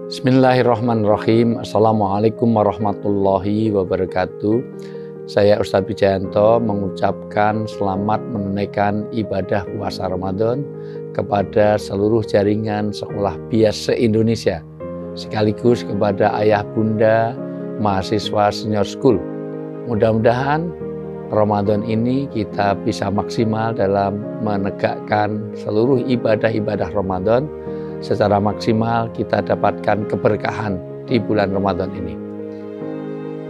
Bismillahirrahmanirrahim. Assalamualaikum warahmatullahi wabarakatuh. Saya Ustadz Wijayanto mengucapkan selamat menunaikan ibadah puasa Ramadan kepada seluruh jaringan sekolah bias se-Indonesia, sekaligus kepada ayah bunda mahasiswa senior school. Mudah-mudahan Ramadan ini kita bisa maksimal dalam menegakkan seluruh ibadah-ibadah Ramadan. Secara maksimal kita dapatkan keberkahan di bulan Ramadan ini.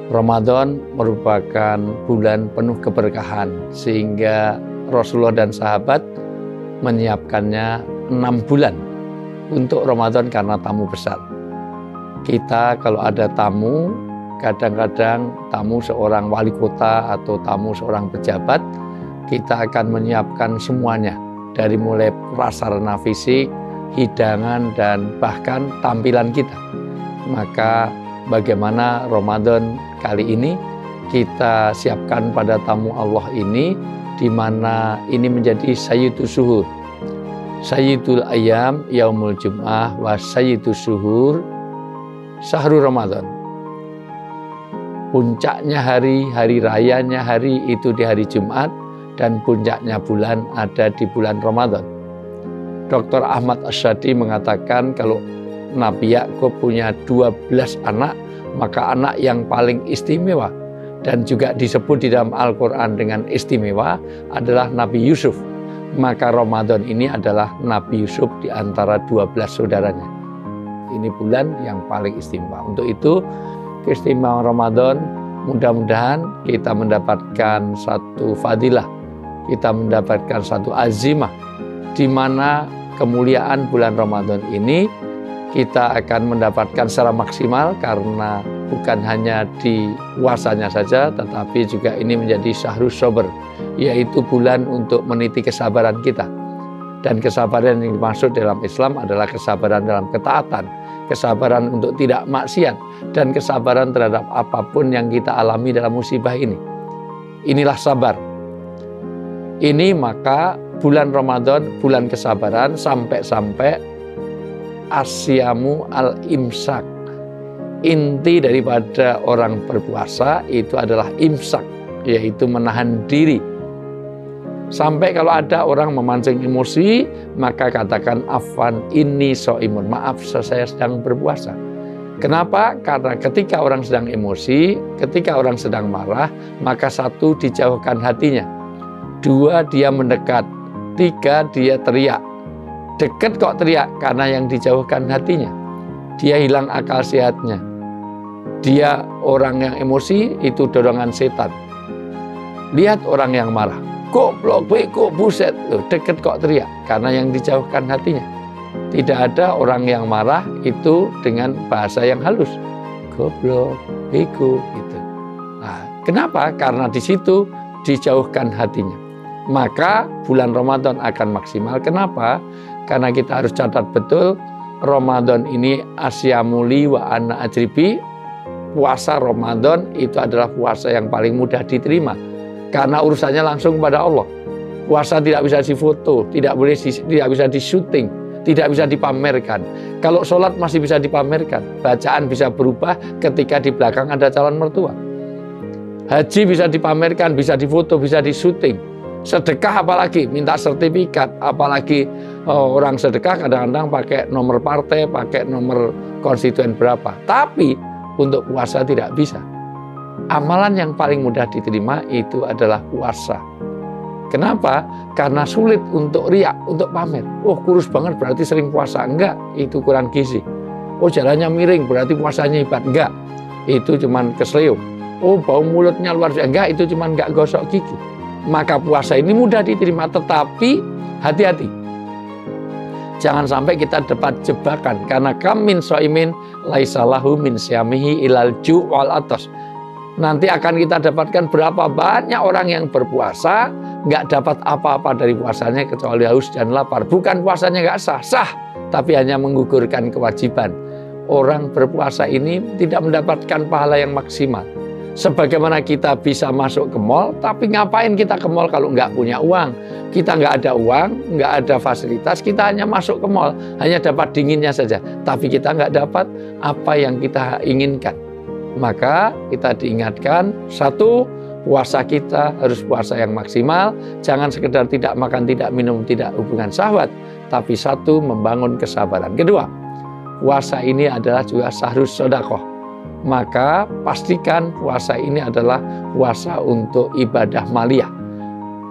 Ramadan merupakan bulan penuh keberkahan, sehingga Rasulullah dan sahabat menyiapkannya 6 bulan untuk Ramadan karena tamu besar. Kita kalau ada tamu, kadang-kadang tamu seorang wali kota atau tamu seorang pejabat, kita akan menyiapkan semuanya, dari mulai prasarana fisik, hidangan, dan bahkan tampilan kita. Maka bagaimana Ramadan kali ini kita siapkan pada tamu Allah ini, di mana ini menjadi Sayyidus Suhur, Sayyidul Ayyam Yaumul Jum'ah wa Sayyidus Suhur Syahrul Ramadan. Puncaknya hari rayanya hari itu di hari Jumat, dan puncaknya bulan ada di bulan Ramadan. Dr. Ahmad Asyadi mengatakan kalau Nabi Yakub punya 12 anak, maka anak yang paling istimewa dan juga disebut di dalam Al-Quran dengan istimewa adalah Nabi Yusuf. Maka Ramadan ini adalah Nabi Yusuf di antara 12 saudaranya. Ini bulan yang paling istimewa. Untuk itu, keistimewaan Ramadan, mudah-mudahan kita mendapatkan satu fadilah, kita mendapatkan satu azimah, di mana kemuliaan bulan Ramadan ini kita akan mendapatkan secara maksimal, karena bukan hanya di puasanya saja, tetapi juga ini menjadi syahrus sober, yaitu bulan untuk meniti kesabaran kita. Dan kesabaran yang dimaksud dalam Islam adalah kesabaran dalam ketaatan, kesabaran untuk tidak maksiat, dan kesabaran terhadap apapun yang kita alami dalam musibah ini. Inilah sabar. Ini maka bulan Ramadan, bulan kesabaran, sampai-sampai asyamu al-imsak. Inti daripada orang berpuasa itu adalah imsak, yaitu menahan diri. Sampai kalau ada orang memancing emosi, maka katakan afwan inni shaimun, maaf saya sedang berpuasa. Kenapa? Karena ketika orang sedang emosi, ketika orang sedang marah, maka satu, dijauhkan hatinya. 2, dia mendekat. 3, dia teriak. Dekat kok teriak, karena yang dijauhkan hatinya. Dia hilang akal sehatnya. Dia orang yang emosi, itu dorongan setan. Lihat orang yang marah, goblok, beko, buset. Dekat kok teriak, karena yang dijauhkan hatinya. Tidak ada orang yang marah itu dengan bahasa yang halus, goblok, beko, gitu. Nah, kenapa? Karena di situ dijauhkan hatinya. Maka bulan Ramadan akan maksimal. Kenapa? Karena kita harus catat betul, Ramadan ini asyamuli wa ana ajribi. Puasa Ramadan itu adalah puasa yang paling mudah diterima, karena urusannya langsung kepada Allah. Puasa tidak bisa difoto, tidak bisa di-syuting, tidak bisa dipamerkan. Kalau sholat masih bisa dipamerkan, bacaan bisa berubah ketika di belakang ada calon mertua. Haji bisa dipamerkan, bisa difoto, bisa di-syuting. Sedekah apalagi, minta sertifikat, apalagi orang sedekah kadang-kadang pakai nomor partai, pakai nomor konstituen berapa. Tapi untuk puasa tidak bisa. Amalan yang paling mudah diterima itu adalah puasa. Kenapa? Karena sulit untuk riak, untuk pamer. Oh, kurus banget berarti sering puasa. Enggak, itu kurang gizi. Oh, jalannya miring berarti puasanya hebat. Enggak, itu cuman kesleo. Oh, bau mulutnya luar biasa. Enggak, itu cuman enggak gosok gigi. Maka puasa ini mudah diterima, tetapi hati-hati. Jangan sampai kita dapat jebakan, karena kam min shaimin laisa lahu min syamihi ilal ju' wal atas. Nanti akan kita dapatkan berapa banyak orang yang berpuasa, nggak dapat apa-apa dari puasanya kecuali haus dan lapar. Bukan puasanya nggak sah, sah, tapi hanya menggugurkan kewajiban. Orang berpuasa ini tidak mendapatkan pahala yang maksimal. Sebagaimana kita bisa masuk ke mall, tapi ngapain kita ke mall kalau nggak punya uang? Kita nggak ada uang, nggak ada fasilitas, kita hanya masuk ke mall, hanya dapat dinginnya saja. Tapi kita nggak dapat apa yang kita inginkan. Maka kita diingatkan, satu, puasa kita harus puasa yang maksimal. Jangan sekedar tidak makan, tidak minum, tidak hubungan syahwat. Tapi satu, membangun kesabaran. Kedua, puasa ini adalah juga sahrus sedekah. Maka pastikan puasa ini adalah puasa untuk ibadah maliyah.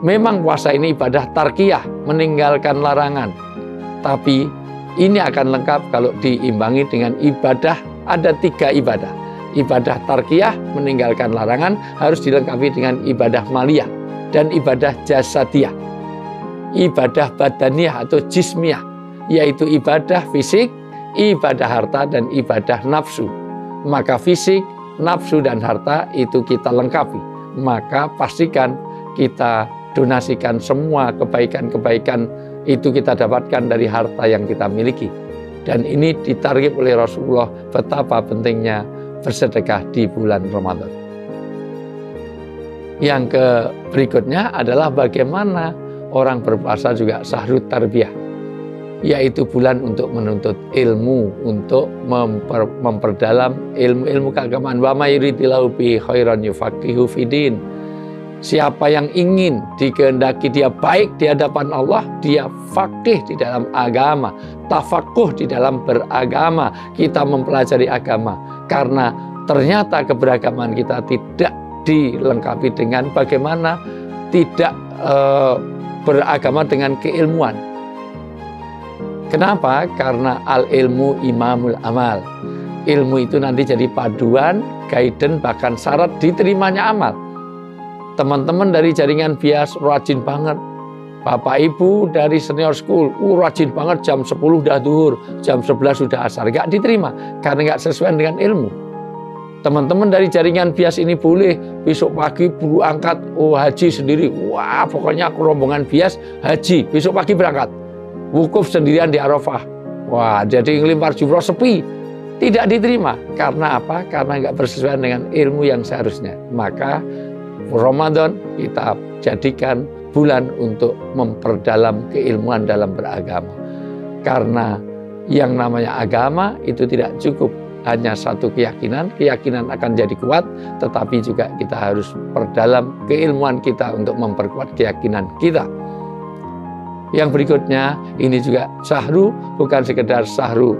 Memang puasa ini ibadah tarkiyah, meninggalkan larangan. Tapi ini akan lengkap kalau diimbangi dengan ibadah, ada 3 ibadah. Ibadah tarkiyah, meninggalkan larangan, harus dilengkapi dengan ibadah maliyah dan ibadah jasadiyah. Ibadah badaniyah atau jismiyah, yaitu ibadah fisik, ibadah harta, dan ibadah nafsu. Maka fisik, nafsu, dan harta itu kita lengkapi. Maka pastikan kita donasikan semua kebaikan-kebaikan itu kita dapatkan dari harta yang kita miliki. Dan ini ditarget oleh Rasulullah betapa pentingnya bersedekah di bulan Ramadan. Yang berikutnya adalah bagaimana orang berpuasa juga sahrut tarbiyah, yaitu bulan untuk menuntut ilmu, untuk memperdalam ilmu-ilmu keagamaan. Wa may yuridillahu bihi khairan yufaqihu fidin. Siapa yang ingin dikehendaki dia baik di hadapan Allah, dia faqih di dalam agama, tafakuh di dalam beragama. Kita mempelajari agama karena ternyata keberagaman kita tidak dilengkapi dengan bagaimana tidak beragama dengan keilmuan. Kenapa? Karena al-ilmu imamul amal. Ilmu itu nanti jadi paduan, guidance, bahkan syarat diterimanya amal. Teman-teman dari jaringan bias rajin banget. Bapak Ibu dari senior school, rajin banget, jam 10 udah duhur, jam 11 sudah asar. Gak diterima, karena gak sesuai dengan ilmu. Teman-teman dari jaringan bias ini boleh besok pagi buru angkat, haji sendiri. Wah, pokoknya aku rombongan bias, haji, besok pagi berangkat. Wukuf sendirian di Arafah. Wah, jadi ngelempar jumroh sepi. Tidak diterima. Karena apa? Karena nggak bersesuaian dengan ilmu yang seharusnya. Maka Ramadan kita jadikan bulan untuk memperdalam keilmuan dalam beragama. Karena yang namanya agama itu tidak cukup hanya satu keyakinan. Keyakinan akan jadi kuat, tetapi juga kita harus perdalam keilmuan kita untuk memperkuat keyakinan kita. Yang berikutnya, ini juga sahru, bukan sekedar sahru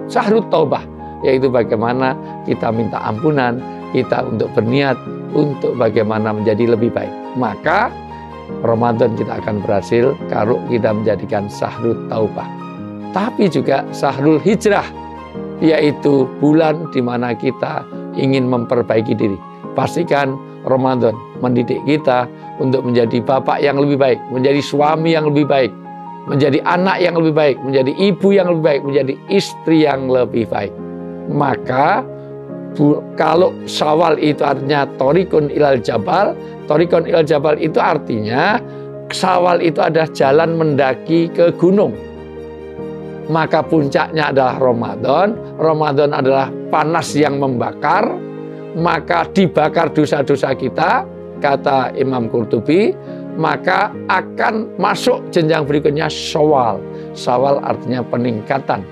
taubah, yaitu bagaimana kita minta ampunan, kita untuk berniat, untuk bagaimana menjadi lebih baik. Maka Ramadan kita akan berhasil kalau kita menjadikan sahru taubah. Tapi juga sahrul hijrah, yaitu bulan di mana kita ingin memperbaiki diri. Pastikan Ramadan mendidik kita untuk menjadi bapak yang lebih baik, menjadi suami yang lebih baik, menjadi anak yang lebih baik, menjadi ibu yang lebih baik, menjadi istri yang lebih baik. Maka kalau Syawal itu artinya Thoriqun ilal Jabal, Thoriqun ilal Jabal itu artinya Syawal itu adalah jalan mendaki ke gunung. Maka puncaknya adalah Ramadan. Ramadan adalah panas yang membakar, maka dibakar dosa-dosa kita, kata Imam Qurtubi. Maka akan masuk jenjang berikutnya Syawal. Syawal artinya peningkatan.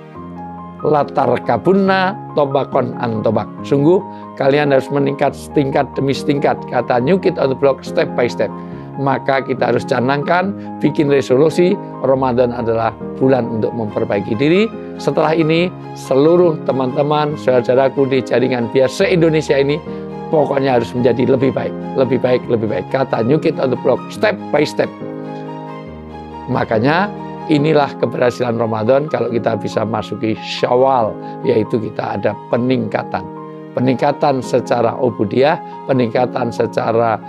Latar kabunna tobakon antobak. Sungguh kalian harus meningkat setingkat demi setingkat. Kata New Kid on the Block, step by step. Maka kita harus canangkan, bikin resolusi. Ramadan adalah bulan untuk memperbaiki diri. Setelah ini seluruh teman-teman, saudaraku di jaringan bias se-Indonesia ini pokoknya harus menjadi lebih baik, lebih baik, lebih baik. Kata New Kid on the Block, step by step. Makanya inilah keberhasilan Ramadan kalau kita bisa masuki Syawal, yaitu kita ada peningkatan. Peningkatan secara ubudiyah, peningkatan secara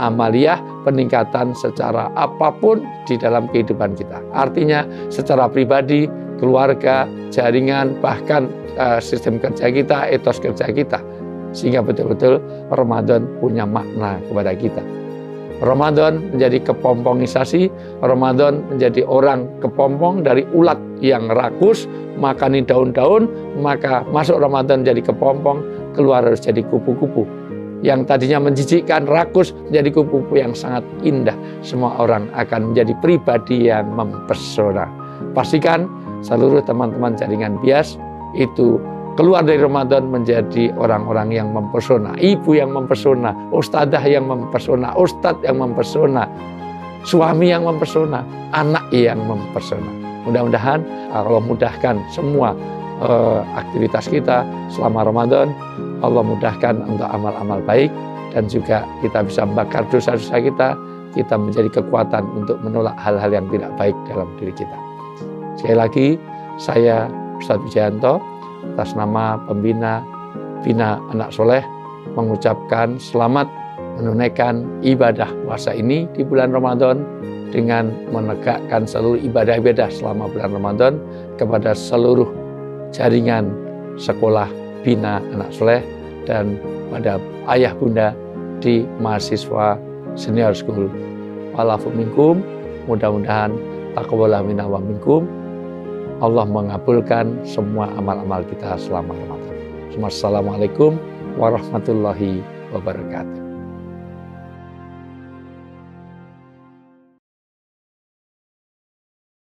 amaliyah, peningkatan secara apapun di dalam kehidupan kita. Artinya secara pribadi, keluarga, jaringan, bahkan sistem kerja kita, etos kerja kita. Sehingga betul-betul Ramadan punya makna kepada kita. Ramadan menjadi kepompongisasi, Ramadan menjadi orang kepompong dari ulat yang rakus, makani daun-daun, maka masuk Ramadan jadi kepompong, keluar harus jadi kupu-kupu. yang tadinya menjijikkan, rakus, menjadi kupu-kupu yang sangat indah. Semua orang akan menjadi pribadi yang mempesona. Pastikan seluruh teman-teman jaringan bias itu keluar dari Ramadan menjadi orang-orang yang mempesona, ibu yang mempesona, ustadzah yang mempesona, ustadz yang mempesona, suami yang mempesona, anak yang mempesona. Mudah-mudahan Allah mudahkan semua aktivitas kita selama Ramadan. Allah mudahkan untuk amal-amal baik, dan juga kita bisa membakar dosa-dosa kita menjadi kekuatan untuk menolak hal-hal yang tidak baik dalam diri kita. Sekali lagi, saya Ustadz Wijayanto atas nama pembina Bina Anak Soleh mengucapkan selamat menunaikan ibadah puasa ini di bulan Ramadan dengan menegakkan seluruh ibadah-ibadah selama bulan Ramadan kepada seluruh jaringan sekolah Bina Anak Soleh dan pada ayah bunda di mahasiswa senior school. Walafu minkum, mudah-mudahan taqabbalallahu minna wa minkum. Allah mengabulkan semua amal-amal kita selama Ramadan. Assalamualaikum warahmatullahi wabarakatuh.